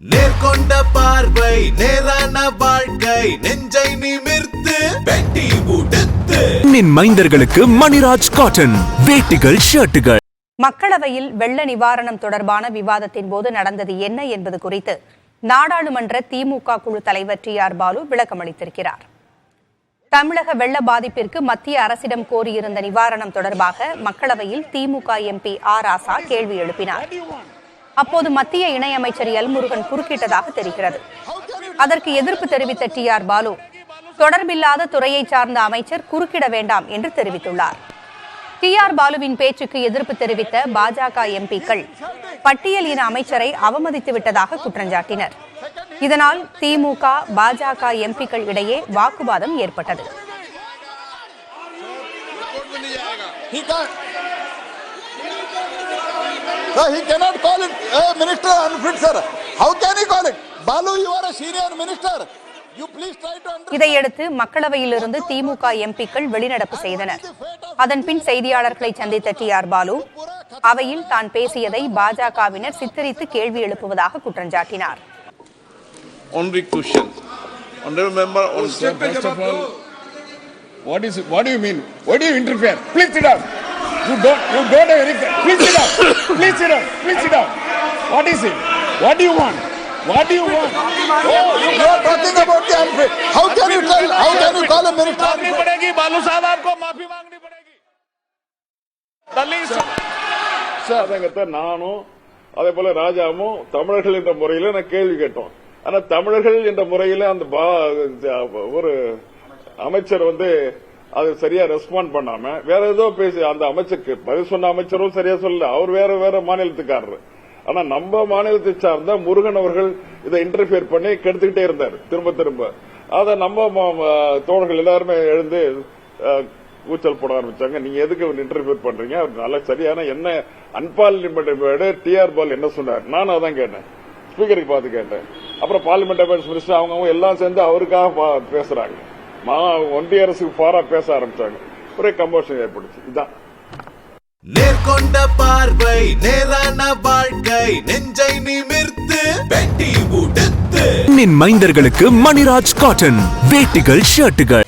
நேர்கொண்ட பார்வை நேரான வாழ்க்கை நெஞ்சை நிமிர்த்து வெட்டி உடுத்து மைந்தர்களுக்கு மணிராஜ் காட்டன் வேட்டிகள் ஷர்ட்டுகள். மக்களவையில் வெள்ள நிவாரணம் தொடர்பான விவாதத்தின் போது நடந்தது என்ன என்பது குறித்து நாடாளுமன்ற திமுக குழு தலைவர் TR பாலு விளக்கமளித்திருக்கிறார். தமிழக வெள்ள பாதிப்பிற்கு மத்திய அரசிடம் கோரியிருந்த நிவாரணம் தொடர்பாக மக்களவையில் திமுக MP R ராசா கேள்வி எழுப்பினார். அப்போது மத்திய இணையமைச்சர் எல் முருகன் குறுக்கிட்டதாக தெரிகிறது. அதற்கு எதிர்ப்பு தெரிவித்த TR பாலு தொடர்பில்லாத துறையை சார்ந்த அமைச்சர் குறுக்கிட வேண்டாம் என்று தெரிவித்துள்ளார். TR பாலுவின் பேச்சுக்கு எதிர்ப்பு தெரிவித்த பாஜக MPக்கள் பட்டியல் இன அமைச்சரை அவமதித்து விட்டதாக குற்றஞ்சாட்டினர். இதனால் திமுக பாஜக MPக்கள் இடையே வாக்குவாதம் ஏற்பட்டது. He cannot call it minister unfit, sir. How can he call it? Balu, you are a senior minister. You please try to understand. இதையடுத்து மக்களவையிலிருந்து திமுக MPக்கள் வெளிநடப்பு செய்தனர். அதன்பின் செய்தியாளர்களை சந்தித்த TR பாலு அவையில் தான் பேசியதை பாஜகவினர் சித்தரித்து கேள்வி எழுப்புவதாக குற்றஞ்சாட்டினார். Only question. Honorable member, first of all, what do you mean? Why do you interfere? Please sit down. You don't have any. Please sit down. Please sit down. Please sit down. What is it? What do you want? What do you want? Oh, you are talking about the unfit. How can you tell? How can you call a minister? माफी पड़ेगी बालू साहब, आपको माफी मांगनी पड़ेगी. Sir நானும் அதே போல ராஜாவும் தமிழர்கள் என்ற முறையில நான் கேள்வி கேட்டோம். ஆனா தமிழர்கள் என்ற முறையில அந்த ஒரு அமைச்சர் அது சரியா ரெஸ்பாண்ட் பண்ணாம வேற ஏதோ பேசி அந்த அமைச்சருக்கு பதில் சொன்ன அமைச்சரும் சரியா சொல்லல. அவர் வேற மாநிலத்துக்காரர். ஆனா நம்ம மாநிலத்தை சார்ந்த முருகன் அவர்கள் இதை இன்டர்பியர் பண்ணி கெடுத்துக்கிட்டே இருந்தார் திரும்ப. அத நம்ம தோழர்கள் எல்லாருமே எழுந்து கூச்சல் போட ஆரம்பிச்சாங்க. நீங்க எதுக்கு இன்டர்பியர் பண்றீங்க? நல்ல சரியான என்ன அன்பார்லிமெண்ட் TR பால் என்ன சொன்னார்? நானும் அதான் கேட்டேன், ஸ்பீக்கருக்கு பார்த்து கேட்டேன். அப்புறம் பார்லிமெண்ட் அஃபேர்ஸ் மினிஸ்டர் அவங்க எல்லாம் சேர்ந்து அவருக்காக பேசுறாங்க. ஒன்றிய அரசுக்கு பாரா பேச ஆரம்பிச்சாங்க. ஒரே கம்போஷன் ஏற்படுச்சு. இதான் நேர்கொண்ட பார்வை நேரான வாழ்க்கை நெஞ்சை நிமிர்த்து வெட்டி உடுத்து மைந்தர்களுக்கு மணிராஜ் காட்டன் வேட்டிகள் ஷர்ட்டுகள்.